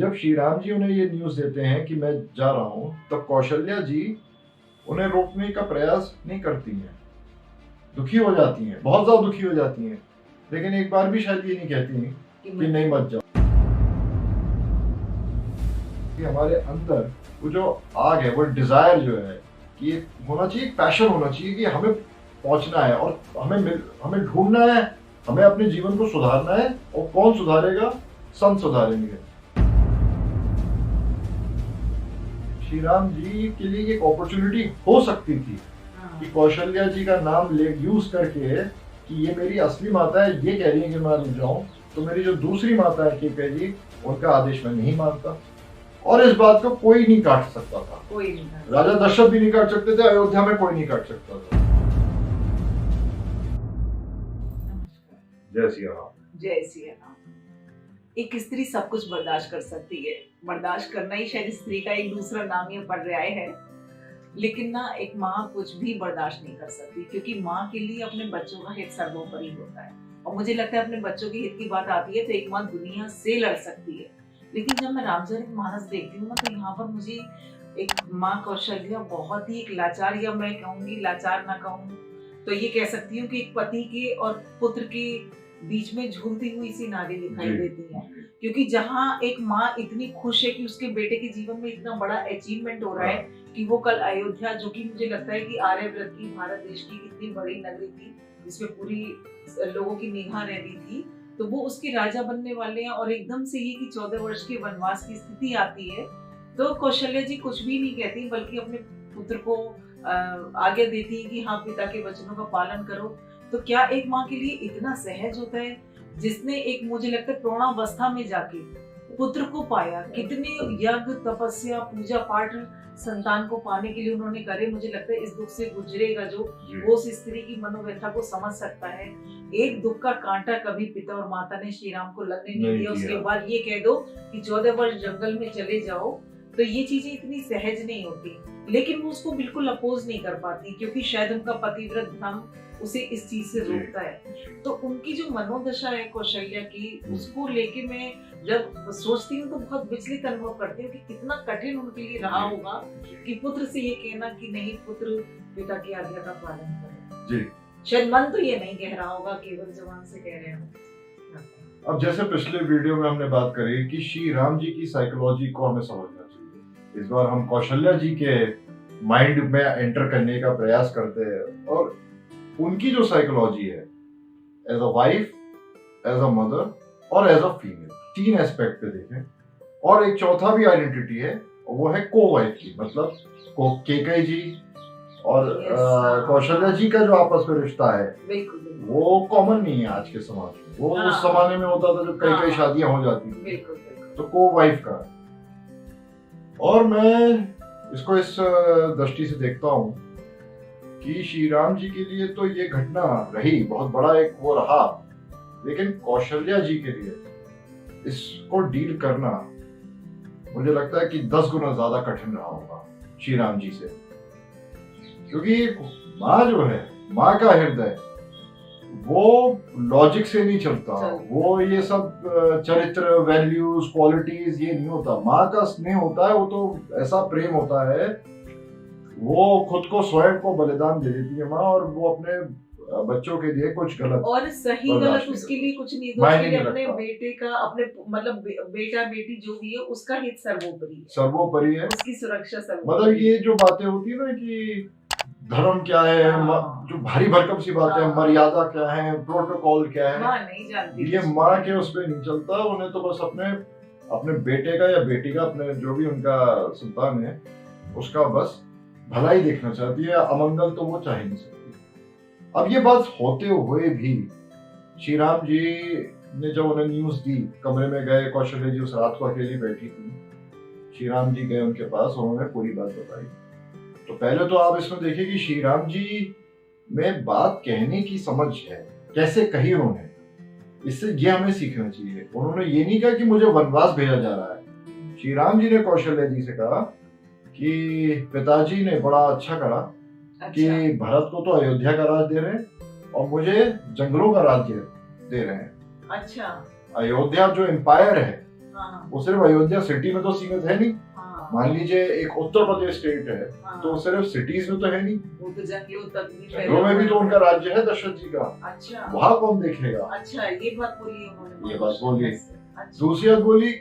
जब श्री राम जी उन्हें ये न्यूज़ देते हैं कि मैं जा रहा हूँ, तब कौशल्या जी उन्हें रोकने का प्रयास नहीं करती हैं, दुखी हो जाती हैं, बहुत ज़्यादा दुखी हो जाती हैं, लेकिन एक बार भी शायद ये नहीं कहती कि नहीं मत जाओ। कि हमारे अंदर वो जो आग है, वो डिजायर जो है कि ये होना चाहिए, पैशन होना चाहिए कि हमें पहुंचना है और हमें ढूंढना है, हमें अपने जीवन को सुधारना है। और कौन सुधारेगा? संत सुधारेंगे। श्री राम जी के लिए एक अपॉर्चुनिटी हो सकती थी कि कौशल्या जी का नाम यूज करके कि ये मेरी असली माता है, ये कह रही है कि मैं रुक जाऊं, तो मेरी जो दूसरी माता है केके जी, उनका आदेश मैं नहीं मानता। और इस बात को कोई नहीं काट सकता था, कोई नहीं, राजा दशरथ भी नहीं काट सकते थे, अयोध्या में कोई नहीं काट सकता था। जय सिया राम। जय सिया राम। एक स्त्री सब कुछ बर्दाश्त कर सकती है, बर्दाश्त करना ही शायद स्त्री का एक दूसरा नाम ये पर्याय है, लेकिन ना एक माँ कुछ भी बर्दाश्त नहीं कर सकती, क्योंकि माँ के लिए अपने बच्चों का हित सर्वोपरि होता है। और मुझे लगता है अपने बच्चों के हित की बात आती है तो एक माँ दुनिया से लड़ सकती है। लेकिन जब मैं रामचरितमानस देखती हूँ ना, तो यहाँ पर मुझे एक माँ कौशल्या बहुत ही एक लाचार, या मैं कहूँगी लाचार ना कहूँ तो ये कह सकती हूँ कि एक पति के और पुत्र के बीच में झूलती हुई सी नारी दिखाई देती है। क्योंकि जहाँ एक माँ इतनी खुश है कि उसके बेटे के जीवन में इतना बड़ा अचीवमेंट हो रहा है कि वो कल अयोध्या, जो कि मुझे लगता है कि आर्यव्रत की, भारत देश की इतनी बड़ी नगरी थी जिसमें पूरी लोगों की निगाह रहती थी, तो वो उसके राजा बनने वाले हैं और एकदम से ये कि 14 वर्ष के वनवास की स्थिति आती है, तो कौशल्या जी कुछ भी नहीं कहती, बल्कि अपने पुत्र को आज्ञा देती है कि हाँ, पिता के वचनों का पालन करो। तो क्या एक माँ के लिए इतना सहज होता है, जिसने एक, मुझे लगता है, प्रौढ़ावस्था में जाके पुत्र को पाया, कितने यज्ञ, तपस्या, पूजा पाठ संतान को पाने के लिए उन्होंने करे। मुझे लगता है इस दुख से गुजरेगा जो, वो उस स्त्री की मनोव्यथा को समझ सकता है। एक दुख का कांटा कभी पिता और माता ने श्री राम को लगने नहीं दिया। उसके बाद ये कह दो कि 14 वर्ष जंगल में चले जाओ, तो ये चीजें इतनी सहज नहीं होती, लेकिन वो उसको बिल्कुल अपोज नहीं कर पाती, क्योंकि शायद उनका पतिव्रत धर्म उसे इस चीज से रोकता है। तो उनकी जो मनोदशा है कौशल्या की, उसको लेके मैं जब सोचती हूँ तो बहुत विचलित अनुभव करती हूँ कि कितना कठिन उनके लिए रहा होगा कि पुत्र से ये कहना कि नहीं, पुत्र पिता की आज्ञा का पालन करे। शायद मन तो ये नहीं कह रहा होगा, केवल जबान से कह रहे हो। अब जैसे पिछले वीडियो में हमने बात करी कि श्री राम जी की साइकोलॉजी को हमें समझना चाहिए, इस बार हम कौशल्या जी के माइंड में एंटर करने का प्रयास करते हैं और उनकी जो साइकोलॉजी है as a wife, as a mother और एज अ फीमेल, 3 एस्पेक्ट पे देखें। और एक चौथा भी आइडेंटिटी है, वो है को वाइफ की, मतलब केके जी और कौशल्या जी का जो आपस में रिश्ता है, वो कॉमन नहीं है आज के समाज में। वो उस जमाने में होता था जब कई शादियां हो जाती थी, तो को वाइफ का। और मैं इसको इस दृष्टि से देखता हूँ कि श्री राम जी के लिए तो ये घटना रही, बहुत बड़ा एक वो रहा, लेकिन कौशल्या जी के लिए इसको डील करना मुझे लगता है कि 10 गुना ज्यादा कठिन रहा होगा श्री राम जी से। क्योंकि माँ जो है, माँ का हृदय वो लॉजिक से नहीं चलता, वो ये सब चरित्र, वैल्यूज, क्वालिटीज ये नहीं होता। माँ का स्नेह होता है, वो तो ऐसा प्रेम होता है, वो खुद को, स्वयं को बलिदान दे देती है माँ, और वो अपने बच्चों के लिए कुछ गलत और सही गलत उसके लिए कुछ नहीं, दोस्ती अपने बेटे का, अपने मतलब बेटा बेटी जो भी है उसका हित सर्वोपरि है, उसकी सुरक्षा सर्वोपरि। मतलब ये जो बातें होती है ना कि धर्म क्या है, जो भारी भरकम सी बातें हैं, मर्यादा क्या है, प्रोटोकॉल क्या है, माँ नहीं जानती। ये माँ के उस पर नहीं चलता। उन्हें तो बस अपने बेटे का या बेटी का, अपने जो भी उनका संतान है उसका बस भलाई देखना चाहती है, अमंगल तो वो चाह नहीं सकती। अब ये बात होते हुए भी श्री राम जी ने जब उन्हें न्यूज दी, कमरे में गए, कौशल्या जी उस रात को अकेली बैठी थी, श्री राम जी गए उनके पास, उन्होंने पूरी बात बताई। तो पहले तो आप इसमें देखिए कि श्री राम जी में बात कहने की समझ है, कैसे कही उन्होंने, इससे ये हमें सीखना चाहिए। उन्होंने ये नहीं कहा कि मुझे वनवास भेजा जा रहा है। श्री राम जी ने कौशल्या जी से कहा कि पिताजी ने बड़ा अच्छा करा कि भरत को तो अयोध्या का राज दे रहे हैं और मुझे जंगलों का राज्य दे रहे हैं। अच्छा, अयोध्या जो एम्पायर है हाँ, वो सिर्फ अयोध्या सिटी में तो सीमित है नहीं। हाँ, मान लीजिए एक उत्तर प्रदेश स्टेट है, हाँ, तो सिर्फ सिटीज में तो है नहीं, वो तो जंगलों तक भी जंगलों में भी तो उनका राज्य है दशरथ जी का, अच्छा, वहां कौन देखेगा। अच्छा, ये बात बोली उन्होंने, ये बात बोली। अच्छा, दूसरी बात बोली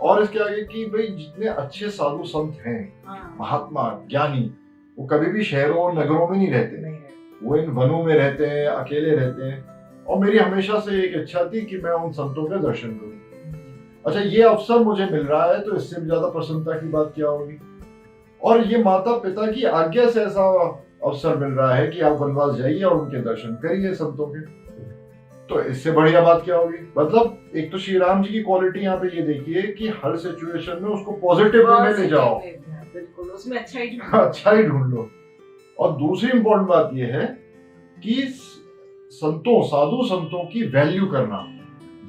और इसके आगे कि भाई जितने अच्छे साधु संत हैं, हाँ, महात्मा ज्ञानी, वो कभी भी शहरों और नगरों में नहीं रहते, नहीं है, वो इन वनों में रहते हैं, अकेले रहते हैं। और मेरी हमेशा से एक इच्छा थी कि मैं उन संतों के दर्शन करूं। अच्छा, ये अवसर मुझे मिल रहा है तो इससे भी ज्यादा प्रसन्नता की बात क्या होगी। और ये माता पिता की आज्ञा से ऐसा अवसर मिल रहा है कि आप वनवास जाइए और उनके दर्शन करिए संतों के, तो इससे बढ़िया बात क्या होगी। मतलब एक तो श्री राम जी की क्वालिटी यहाँ पे ये देखिए कि हर सिचुएशन में उसको पॉजिटिव में ले जाओ, बिल्कुल, उसमें अच्छा ही ढूंढो। अच्छा ही ढूंढ लो। और दूसरी इंपॉर्टेंट बात ये है कि संतों, साधु संतों की वैल्यू करना,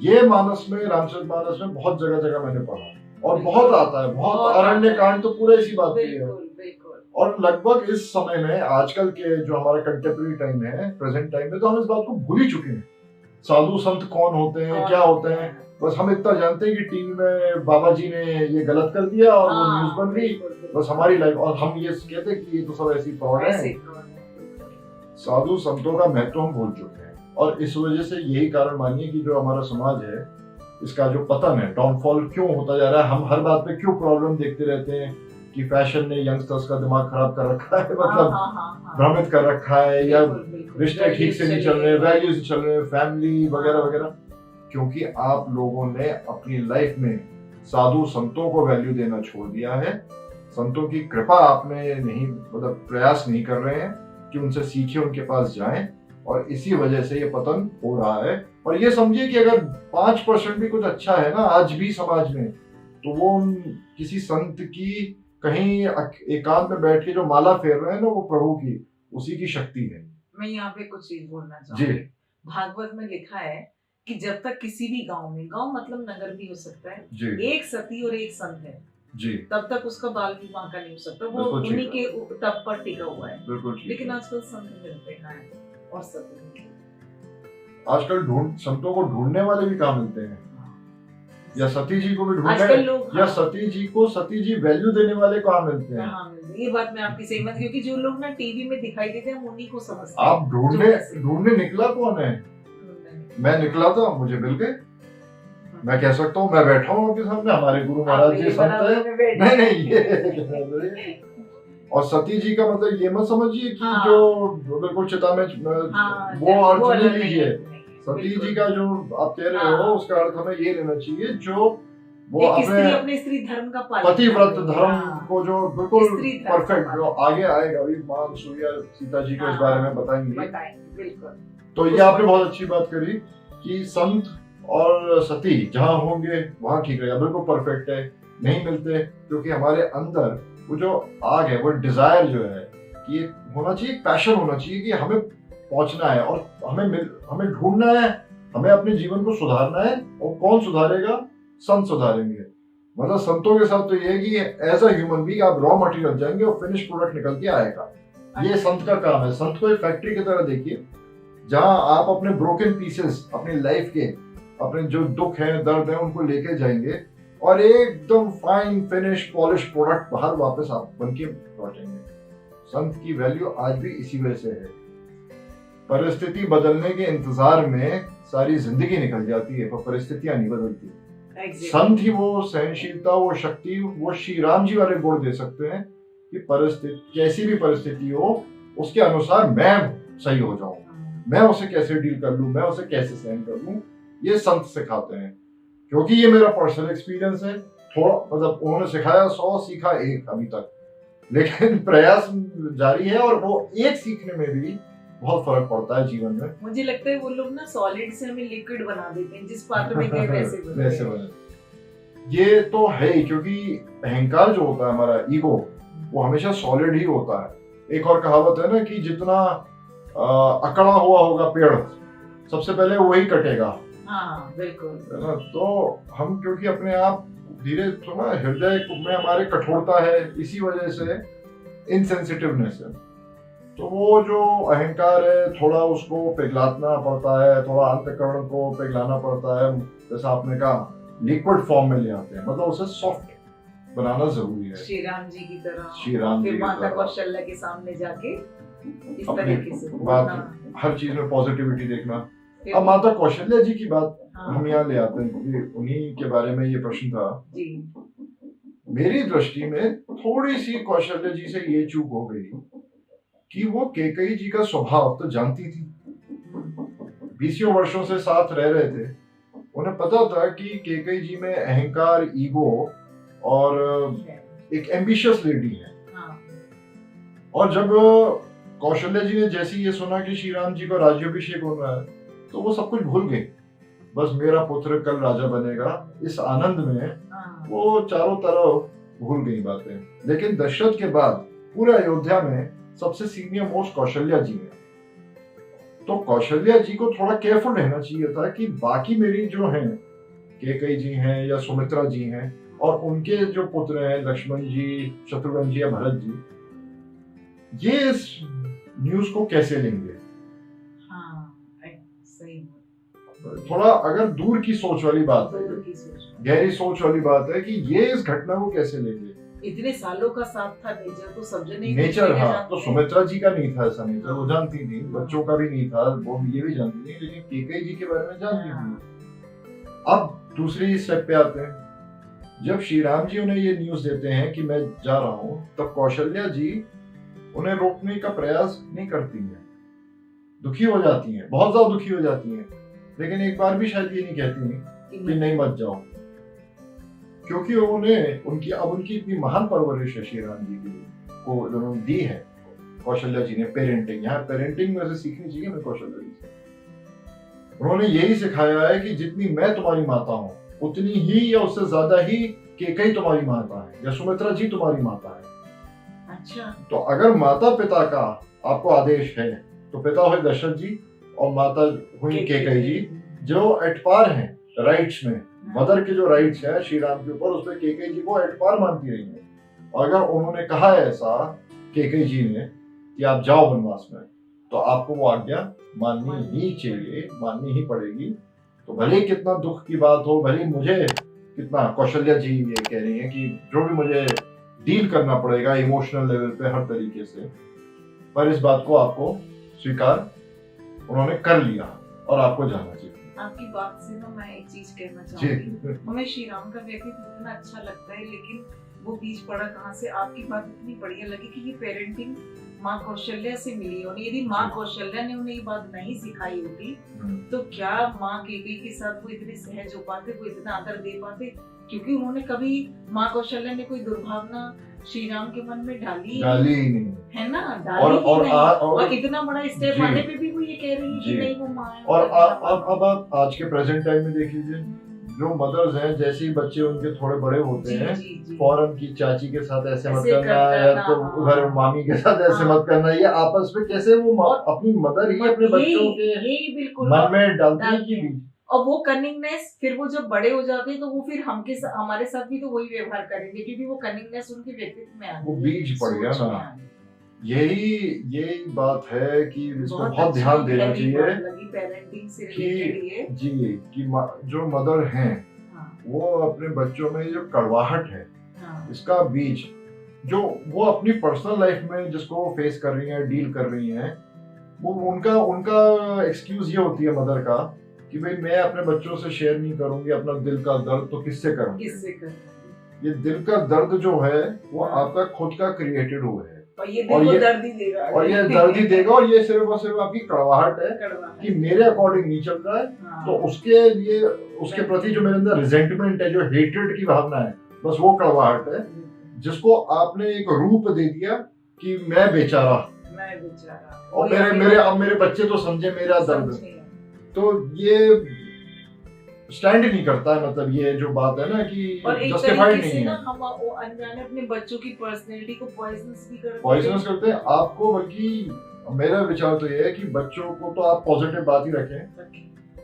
ये मानस में, रामचरितमानस में बहुत जगह जगह मैंने पढ़ा और बहुत आता है, बहुत अरण्य कांड तो पूरा इसी बात की है। और लगभग इस समय में, आजकल के जो हमारा कंटेम्प्रेरी टाइम है, प्रेजेंट टाइम में, तो हम इस बात को भूल ही चुके हैं साधु संत कौन होते हैं, क्या होते हैं। बस हम इतना जानते हैं कि टीवी में बाबा जी ने ये गलत कर दिया और वो न्यूज बन गई, बस हमारी लाइफ, और हम ये कहते हैं कि ये तो सब ऐसी फ्रॉड है। साधु संतों का महत्व हम भूल चुके हैं और इस वजह से यही कारण मानिए कि जो हमारा समाज है, इसका जो पतन है, डाउनफॉल क्यों होता जा रहा है। हम हर बात पे क्यों प्रॉब्लम देखते रहते हैं कि फैशन ने यंगस्टर्स का दिमाग खराब कर रखा है, मतलब भ्रमित कर रखा है, या रिश्ते ठीक से नहीं चल रहे, वैल्यूज चल रहे, फैमिली वगैरह वगैरह, क्योंकि आप लोगों ने अपनी लाइफ में साधु संतों को वैल्यू देना छोड़ दिया है। संतों की कृपा आपने नहीं, मतलब प्रयास नहीं कर रहे हैं कि उनसे सीखे, उनके पास जाएं, और इसी वजह से ये पतन हो रहा है। और ये समझिए कि अगर 5% भी कुछ अच्छा है ना आज भी समाज में, तो वो किसी संत की कहीं एकांत में बैठ के जो माला फेर रहे हैं ना, वो प्रभु की, उसी की शक्ति है। मैं यहाँ पे कुछ चीज बोलना चाहूंगी। भागवत में लिखा है कि जब तक किसी भी गांव में, गांव मतलब नगर भी हो सकता है, एक सती और एक संत है जी, तब तक उसका बाल विवाह का नहीं हो सकता, वो उन्हीं के तब पर टिका हुआ है। लेकिन आजकल संत मिलते हैं और सती, आजकल संतों को ढूंढने वाले भी कहाँ मिलते हैं, या सती जी को भी ढूंढने, या सती जी को सती जी वैल्यू देने वाले कहाँ मिलते हैं। ये बात मैं आपकी सहमत, क्योंकि जो लोग ना टीवी में दिखाई देते हैं, हम उन्हीं को समझते हैं। आप ढूंढने निकला कौन है। मैं निकला था, मुझे मिल गए। मैं कह सकता हूँ मैं बैठा हूँ आपके सामने, हमारे गुरु महाराज जी संत है। नहीं ये और सती जी का मतलब ये मत समझिए कि जो बिल्कुल चिता में, वो अर्थ नहीं लीजिए। सती जी का जो आप कह रहे हो, उसका अर्थ हमें ये लेना चाहिए जो वो अपने स्त्री धर्म का पतिव्रत धर्म को जो बिल्कुल परफेक्ट, जो आगे आएगा अभी मान सूर्या सीता जी को इस बारे में बताएंगे। तो ये आपने बहुत अच्छी बात करी कि संत और सती जहाँ होंगे वहाँ ठीक रहेगा, बिल्कुल परफेक्ट है। नहीं मिलते क्योंकि हमारे अंदर वो जो आग है, वो डिजायर जो है कि होना चाहिए, पैशन होना चाहिए कि हमें पहुंचना है और हमें ढूंढना है, हमें अपने जीवन को सुधारना है। और कौन सुधारेगा, संत सुधारेंगे। मतलब संतों के साथ तो ये है कि एज अ ह्यूमन बीइंग आप रॉ मटेरियल जाएंगे और फिनिश प्रोडक्ट निकल के आएगा। ये संत का काम है। संत को एक फैक्ट्री की तरह देखिए, जहां आप अपने ब्रोकन पीसेस, अपनी लाइफ के अपने जो दुख है, दर्द है, उनको लेके जाएंगे और एकदम फाइन फिनिश पॉलिश प्रोडक्ट बाहर वापस आप बनके लौटेंगे। संत की वैल्यू आज भी इसी वजह से है। परिस्थिति बदलने के इंतजार में सारी जिंदगी निकल जाती है, पर परिस्थितियां नहीं बदलती। संत ही वो सहनशीलता, वो शक्ति, वो श्री राम जी वाले गुण दे सकते हैं कि परिस्थिति कैसी भी परिस्थिति हो, उसके अनुसार मैं सही हो जाऊं, मैं उसे कैसे डील कर लूं, मैं उसे कैसे सहन कर लूं। ये संत सिखाते हैं, क्योंकि ये मेरा पर्सनल एक्सपीरियंस है। थोड़ा मतलब उन्होंने सिखाया 100, सीखा 1 अभी तक, लेकिन प्रयास जारी है और वो एक सीखने में भी बहुत फर्क पड़ता है जीवन में। मुझे लगता है वो लोग ना सॉलिड से हमें लिक्विड बना देते हैं, जिस पात्र में गए वैसे बने। ये तो है ही, क्योंकि अहंकार जो होता है हमारा ईगो, वो हमेशा सॉलिड ही होता है। एक और कहावत है ना कि जितना अकड़ा हुआ होगा पेड़, सबसे पहले वही कटेगा। हाँ, बिल्कुल है ना। तो हम क्योंकि अपने आप धीरे थोड़ा हृदय में हमारे कठोरता है, इसी वजह से इनसेंसिटिवनेस है। तो वो जो अहंकार है, थोड़ा उसको पिघलाना पड़ता है, थोड़ा अंतःकरण को पिघलाना पड़ता है। जैसा आपने कहा, लिक्विड फॉर्म में ले आते हैं, मतलब उसे सॉफ्ट बनाना जरूरी है। श्री राम जी की तरह, श्री राम जी फिर की माता तरह कौशल्या के सामने जाके इस अपनी तरीके से बात, बोलना। हर चीज में पॉजिटिविटी देखना। फिर- अब माता कौशल्या जी की बात हाँ, हम यहाँ ले आते हैं क्योंकि उन्हीं के बारे में ये प्रश्न था। जी मेरी दृष्टि में थोड़ी सी कौशल्या जी से ये चूक हो गई कि वो कैकेयी जी का स्वभाव तो जानती थी, 20 वर्षों से साथ रह रहे थे, उन्हें पता था कि कैकेयी जी में अहंकार, ईगो और एक एम्बिशियस लेडी है। हाँ, और जब कौशल्या जी ने जैसे ये सुना कि श्री राम जी को राज्याभिषेक हो रहा है तो वो सब कुछ भूल गई, बस मेरा पुत्र कल राजा बनेगा, इस आनंद में हाँ, वो चारों तरफ भूल गई बातें। लेकिन दशरथ के बाद पूरे अयोध्या में सबसे सीनियर मोस्ट कौशल्या जी है, तो कौशल्या जी को थोड़ा केयरफुल रहना चाहिए था कि बाकी मेरी जो हैं, कैकेयी जी हैं या सुमित्रा जी हैं, और उनके जो पुत्र हैं लक्ष्मण जी, शत्रुघ्न जी या भरत जी, ये इस न्यूज को कैसे लेंगे। हाँ, सही बात। थोड़ा अगर दूर की सोच वाली बात है, दूर की सोच। गहरी सोच वाली बात है कि ये इस घटना को कैसे लेंगे। इतने सालों का साथ था नेचर, तो सब जने नेचर, हाँ, तो सुमित्रा जी का नहीं था ऐसा नेचर, वो जानती थी, बच्चों का भी नहीं था, वो ये भी जानती थी, लेकिन कैकेयी जी के बारे में जानती थी। अब दूसरी स्टेप पे आते हैं, जब श्री राम जी उन्हें ये न्यूज देते हैं कि मैं जा रहा हूँ, तब कौशल्या जी उन्हें रोकने का प्रयास नहीं करती है, दुखी हो जाती हैं, बहुत ज्यादा दुखी हो जाती हैं, लेकिन एक बार भी शायद ये नहीं कहती कि नहीं मत जाओ, क्योंकि उन्हें उनकी इतनी महान परवरिश है श्री राम जी की को उन्होंने दी है कौशल्या जी ने। पेरेंटिंग, यहाँ पेरेंटिंग में से सीखनी चाहिए हमें कौशल्या जी से। उन्होंने यही सिखाया है कि जितनी मैं तुम्हारी माता हूँ उतनी ही या उससे ज्यादा ही कैकेयी तुम्हारी माता है या सुमित्रा जी तुम्हारी माता है। अच्छा, तो अगर माता पिता का आपको आदेश है तो पिता हुए दशरथ जी और माता हुई कैकेयी जी, जो एट पार हैं राइट्स में, मदर के जो राइट्स है श्री राम के ऊपर, उसमें कैकेयी जी को एट पार मानती रही है। और अगर उन्होंने कहा है ऐसा कैकेयी जी ने कि आप जाओ वनवास में, तो आपको वो आज्ञा माननी ही चाहिए, माननी ही पड़ेगी। तो भले ही कितना दुख की बात हो, भले ही मुझे कितना, कौशल्या जी ये कह रही है कि जो भी मुझे डील करना पड़ेगा इमोशनल लेवल पे हर तरीके से, पर इस बात को आपको स्वीकार उन्होंने कर लिया और आपको जाना चाहिए। आपकी बात से ना मैं एक चीज कहना जी, चाहूंगी, हमें श्री राम का व्यक्तित्व इतना अच्छा लगता है, लेकिन वो बीच पड़ा कहाँ से। आपकी बात इतनी बढ़िया लगी कि ये पेरेंटिंग माँ कौशल्या से मिली होनी। यदि माँ कौशल्या ने उन्हें ये बात नहीं सिखाई होती तो क्या माँ कैकेयी के साथ वो इतने सहज हो पाते, वो इतना आदर दे पाते? क्योंकि उन्होंने कभी, माँ कौशल्या ने कोई दुर्भावना श्री राम के मन में डाली ही नहीं, है ना, डाली ही नहीं। और इतना बड़ा स्टेप आने पे भी वो ये कह रही है कि नहीं वो माँ है। और अब आप आज के प्रेजेंट टाइम में देख लीजिए, जो मदर्स हैं, जैसे ही बच्चे उनके थोड़े बड़े होते हैं, फौरन की चाची के साथ ऐसे मत करना, या तो उधर मामी के साथ ऐसे मत करना, ये आपस में कैसे वो अपनी मदर ही अपने बच्चों के मन में डालती है कि, और वो कनिंगनेस फिर वो जब बड़े हो जाते हैं तो वो फिर हमारे साथ भी तो वही व्यवहार करेंगे, क्योंकि वो कनिंगनेस उनके व्यक्तित्व में आ गई, वो बीज पड़ गया ना। यही बात है कि इसको बहुत ध्यान देना चाहिए पेरेंटिंग से कि जी, कि जो मदर हैं वो अपने बच्चों में जो कड़वाहट है, इसका बीज जो वो अपनी पर्सनल लाइफ में जिसको फेस कर रही हैं, डील कर रही हैं, वो उनका एक्सक्यूज ये होती है मदर का कि भाई मैं अपने बच्चों से शेयर नहीं करूंगी अपना दिल का दर्द, तो किससे करूंगी? ये दिल का दर्द जो है वो आपका खुद का क्रिएटेड हुआ है, और ये दर्द ही देगा, और ये दर्द ही देगा, और ये सिर्फ और सिर्फ आपकी कड़वाहट है कि मेरे अकॉर्डिंग नहीं चल रहा है। तो उसके लिए, उसके प्रति जो मेरे अंदर रिजेंटमेंट है, जो हेट्रेड की भावना है, बस वो कड़वाहट है जिसको आपने एक रूप दे दिया कि मैं बेचारा, और मेरे बच्चे तो समझे मेरा दर्द। तो ये स्टैंड नहीं करता है, मतलब ये जो बात है ना कि जस्टिफाइड नहीं है। हम वो अनजाने अपने बच्चों की पर्सनैलिटी को पॉइजनस करते हैं आपको। बल्कि मेरा विचार तो ये है कि बच्चों को तो आप पॉजिटिव बात ही रखें,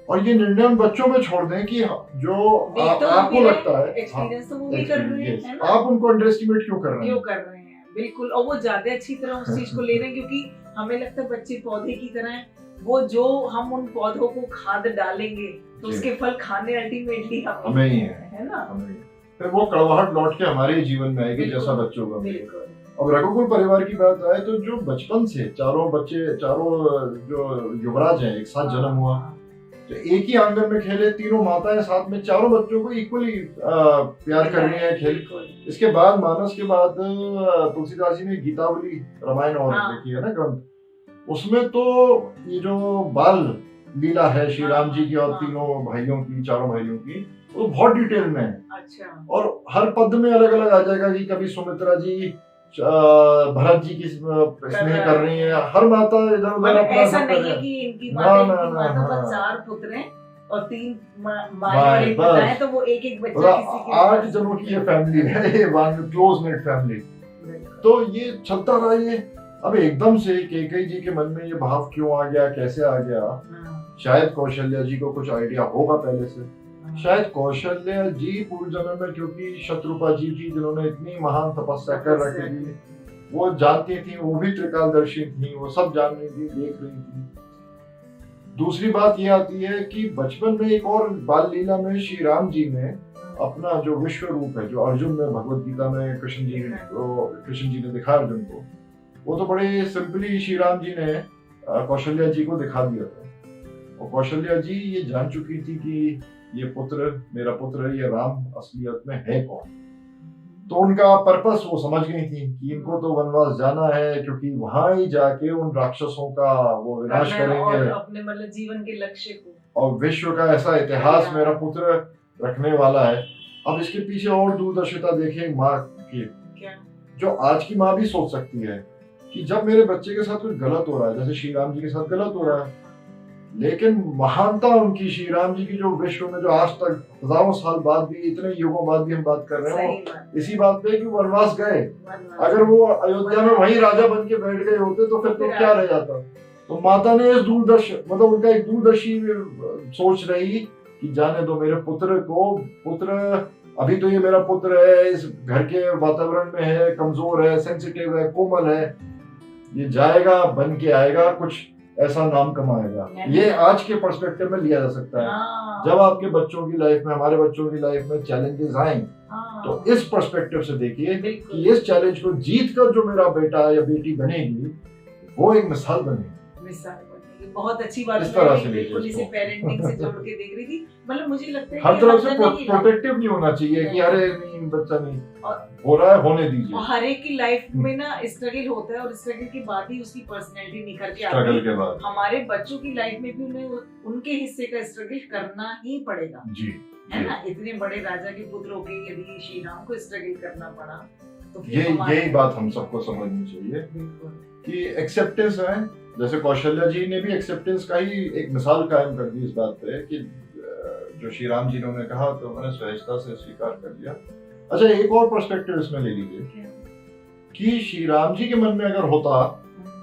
और ये निर्णय उन बच्चों में छोड़ दें कि जो आपको लगता है एक्सपीरियंस तो वो भी कर रहे हैं, आप उनको अंडर एस्टिमेट क्यों कर रहे हैं? बिल्कुल, और वो ज्यादा अच्छी तरह उस चीज को ले रहे हैं, क्योंकि हमें लगता है बच्चे पौधे की तरह हैं, वो जो हम उन पौधों को खाद डालेंगे तो जी। उसके फल खाने अल्टीमेटली हमें ही है ना। हमें फिर वो कड़वाहट लौट के हमारे ही जीवन में आएगी बिल्कुल, जैसा बच्चों का। बिल्कुल। अब रघुकुल परिवार की बात आए तो जो बचपन से चारों बच्चे, चारों जो युवराज हैं एक साथ जन्म हुआ, तो एक ही आंगन में खेले, तीनों माताएं साथ में, चारों बच्चों को इक्वली प्यार कर रही है, खेल। बिल्कुल। इसके बाद मानस के बाद तुलसीदास जी ने गीतावली रामायण और लिखी है ना ग्रंथ, उसमें तो ये जो बाल लीला है श्री राम जी की और तीनों भाइयों की, चारों भाइयों की, वो बहुत डिटेल में है। अच्छा। और हर पद में अलग अलग आ जाएगा कि कभी सुमित्रा जी भरत जी की स्नेह कर रही है, हर माता इधर उधर अपना ऐसा सब कर नहीं रही है है। कि इनकी ना, माता ना, इनकी ना, माता हाँ। बस 4 पुत्र हैं और 3 माँ भाई, और एक पिता है, बस। तो वो एक एक बच्चा मतलब किसी के 8 पास। जनों की ये फैमिली है, ये वन क्लोज नेट फैमिली। तो ये चलता रहा ये। अब एकदम से कैकेयी जी के मन में ये भाव क्यों आ गया, कैसे आ गया? शायद कौशल्या जी को कुछ आइडिया होगा पहले से। शायद कौशल्या जी पूर्व जन्म में, क्योंकि शत्रुपा जी थी जिन्होंने इतनी महान तपस्या कर रखी थी, वो जानती थी, वो भी त्रिकालदर्शी थी, वो सब जान रही थी, देख रही थी। दूसरी बात ये आती है कि बचपन में एक और बाल लीला में श्री राम जी ने अपना जो विश्व रूप है, जो अर्जुन में भगवत गीता में कृष्ण जी ने दिखाया अर्जुन को, वो तो बड़े सिंपली श्री राम जी ने कौशल्या जी को दिखा दिया था। और कौशल्या जी ये जान चुकी थी कि ये पुत्र, मेरा पुत्र, ये राम असलियत में है कौन। तो उनका पर्पस वो समझ गई थी कि इनको तो वनवास जाना है, क्योंकि वहां ही जाके उन राक्षसों का वो विनाश करेंगे और अपने मतलब जीवन के लक्ष्य को, और विश्व का ऐसा इतिहास मेरा पुत्र रखने वाला है। अब इसके पीछे और दूरदर्शिता देखिए माँ की, जो आज की माँ भी सोच सकती है कि जब मेरे बच्चे के साथ कुछ गलत हो रहा है, जैसे श्री राम जी के साथ गलत हो रहा है, लेकिन महानता उनकी श्री राम जी की जो विश्व में, जो आज तक हजारों साल बाद भी, इतने युगों बाद भी हम बात कर रहे हैं, इसी बात पे कि वनवास गए। अगर वो अयोध्या में वही राजा बन के बैठ गए होते तो फिर तो क्या रह जाता। तो माता ने इस दूरदर्शी, मतलब उनका एक दूरदर्शी सोच रही कि जाने दो मेरे पुत्र को, पुत्र अभी तो ये मेरा पुत्र है, इस घर के वातावरण में है, कमजोर है, सेंसिटिव है, कोमल है, ये जाएगा, बन के आएगा, कुछ ऐसा नाम कमाएगा। ये आज के पर्सपेक्टिव में लिया जा सकता है। जब आपके बच्चों की लाइफ में, हमारे बच्चों की लाइफ में चैलेंजेस आए, तो इस पर्सपेक्टिव से देखिए कि इस चैलेंज को जीत कर जो मेरा बेटा या बेटी बनेगी, वो एक मिसाल बनेगी। बहुत अच्छी बात इस तरह से बिल्कुल इसे पेरेंटिंग से जोड़ के देख रही थी। मतलब मुझे लगता है हर तरफ से प्रोटेक्टिव नहीं होना चाहिए कि अरे नहीं बच्चा नहीं हो रहा है, होने दीजिए। हर एक की लाइफ में ना स्ट्रगल होता है और स्ट्रगल के बाद ही उसकी पर्सनैलिटी निखर के आती है। स्ट्रगल के बाद हमारे बच्चों की लाइफ में भी उन्हें उनके हिस्से का स्ट्रगल करना ही पड़ेगा, जी, है ना। इतने बड़े राजा के पुत्र होके यदि श्री राम को स्ट्रगल करना पड़ा तो यही बात हम सबको समझनी चाहिए कि एक्सेप्टेंस है। जैसे कौशल्या जी ने भी एक्सेप्टेंस का ही एक मिसाल कायम कर दी इस बात पे कि जो श्री राम जी ने कहा तो मैंने सहजता से स्वीकार कर लिया। अच्छा, एक और पर्सपेक्टिव इसमें ले लीजिए कि श्री राम जी के मन में अगर होता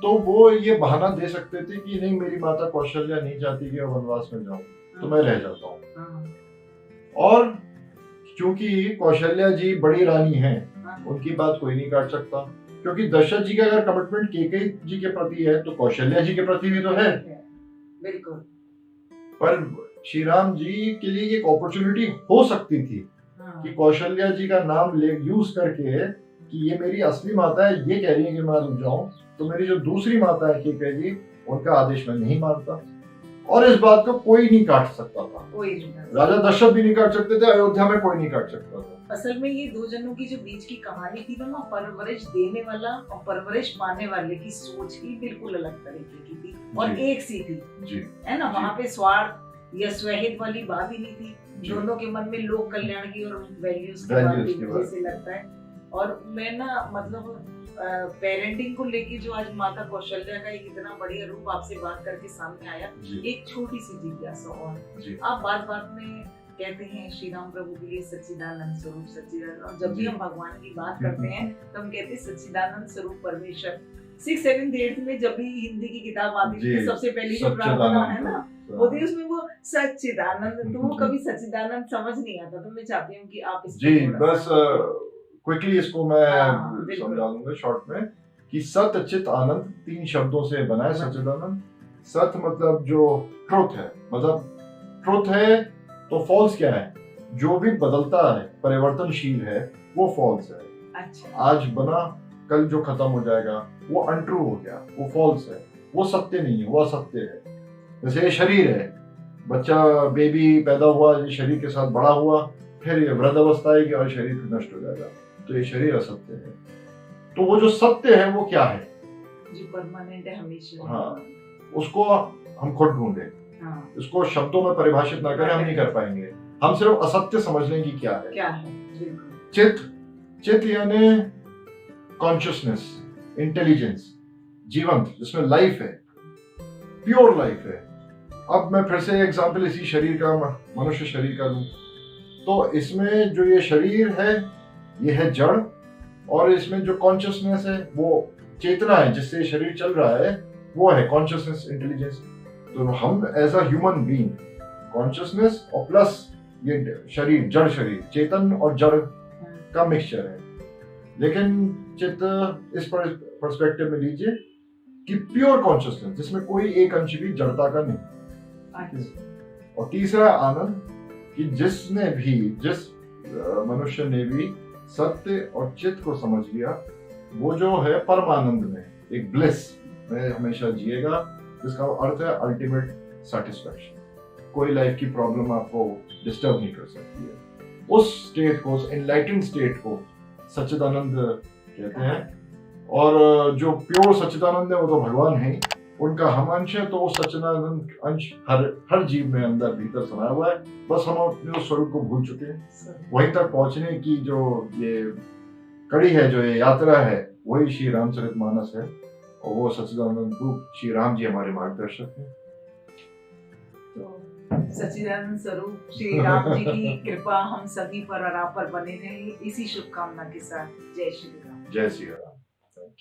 तो वो ये बहाना दे सकते थे कि नहीं, मेरी माता कौशल्या नहीं चाहती कि मैं वनवास में जाऊं, तो मैं रह जाता हूँ। और क्योंकि कौशल्या जी बड़ी रानी हैं, उनकी बात कोई नहीं काट सकता, क्योंकि दशरथ जी का अगर कमिटमेंट कैकेयी जी के प्रति है तो कौशल्या जी के प्रति भी तो है। बिल्कुल। पर श्री राम जी के लिए एक अपॉर्चुनिटी हो सकती थी कि कौशल्या जी का नाम यूज करके कि ये मेरी असली माता है, ये कह रही है कि मैं रुक जाऊं, तो मेरी जो दूसरी माता है कैकेयी जी, उनका आदेश मैं नहीं मानता। और इस बात को कोई नहीं काट सकता था, कोई नहीं, राजा दशरथ भी नहीं काट सकते थे, अयोध्या में कोई नहीं काट सकता था। असल में ये दो जनों की जो बीच की कहानी थी ना, परवरिश देने वाला और परवरिश पाने वाले की सोच ही बिल्कुल अलग तरीके की थी और एक सी थी जी, है ना। वहाँ पे स्वार्थ या स्वहित वाली बात ही नहीं थी, दोनों के मन में लोक कल्याण की और वैल्यूज की बात जैसे लगता है। और मैं ना मतलब पेरेंटिंग को लेके जो आज माता कौशल्या का एक इतना बढ़िया रूप आपसे बात करके सामने आया, एक छोटी सी जिज्ञासा और आप बात बात में कहते हैं श्री राम प्रभु के लिए सच्चिदानंद स्वरूप, सच्चिदानंद, और जब भी हम भगवान की बात करते हैं तो हम कहते हैं सच्चिदानंद स्वरूप परमेश्वर। 6th 7th 8th में जब भी हिंदी की किताब आती थी सबसे पहली जो प्रार्थना है ना होती है, उसमें वो सच्चिदानंद, तो वो कभी सच्चिदानंद समझ नहीं आता। तो मैं चाहती हूँ कि आप जी बस क्विकली इसको मैं समझा दूंगा शॉर्ट में कि सत चित आनंद 3 शब्दों से बना है सच्चिदानंद। सत्य मतलब जो ट्रुथ है, मतलब ट्रुथ है तो फॉल्स क्या है? जो भी बदलता है, परिवर्तनशील है, वो फॉल्स है। अच्छा, आज बना कल जो खत्म हो जाएगा वो अनट्रू हो गया, वो फॉल्स है, वो सत्य नहीं है, वो असत्य है। जैसे ये शरीर है, बच्चा बेबी पैदा हुआ, ये शरीर के साथ बड़ा हुआ, फिर ये वृद्धावस्था आएगी और शरीर फिर नष्ट हो जाएगा, तो ये शरीर असत्य है। तो वो जो सत्य है वो क्या है? जो परमानेंट है, हमेशा। हाँ, उसको हम खुद ढूंढे। हाँ, इसको शब्दों में परिभाषित ना करें, हम नहीं कर पाएंगे। हम सिर्फ असत्य समझने की क्या है। क्या है? बिल्कुल। चित्त यानी कॉन्शियसनेस, इंटेलिजेंस, जीवंत, जिसमें लाइफ है, प्योर लाइफ है। अब मैं फिर से एग्जांपल इसी शरीर का, मनुष्य शरीर का दूं, तो इसमें जो ये शरीर है ये है जड़, और इसमें जो कॉन्शियसनेस है वो चेतना है जिससे शरीर चल रहा है, वो है कॉन्शियसनेस, इंटेलिजेंस। तो हम as a human being, consciousness और प्लस ये शरीर, जड़ शरीर, चेतन और जड़ का मिक्सचर है। लेकिन चित्त इस पर्सपेक्टिव में लीजिए कि प्योर कॉन्शियसनेस जिसमें कोई एक अंश भी जड़ता का नहीं। और तीसरा आनंद, कि जिस मनुष्य ने भी सत्य और चित्त को समझ लिया, वो जो है परम आनंद में, एक ब्लिस में हमेशा जिएगा, जिसका अर्थ है अल्टीमेट सेटिस्फैक्शन। कोई लाइफ की प्रॉब्लम आपको डिस्टर्ब नहीं कर सकती है। उस स्टेट को, उस एनलाइटेंड स्टेट को सच्चिदानंद कहते हैं। और जो प्योर सच्चिदानंद है वो तो भगवान है, उनका हम अंश है। तो वो सच्चिदानंद अंश हर जीव में अंदर भीतर समाया हुआ है। बस हम अपने उस स्वरूप को भूल चुके हैं। वहीं तक पहुंचने की जो ये कड़ी है, जो ये यात्रा है, वही श्री रामचरितमानस है। और वो सच्चिदानंद रूप श्री राम जी हमारे मार्गदर्शक हैं। तो सच्चिदानंद स्वरूप श्री राम जी की कृपा हम सभी पर और आप पर बने रहे, इसी शुभकामना के साथ। जय श्री राम। जय श्री राम।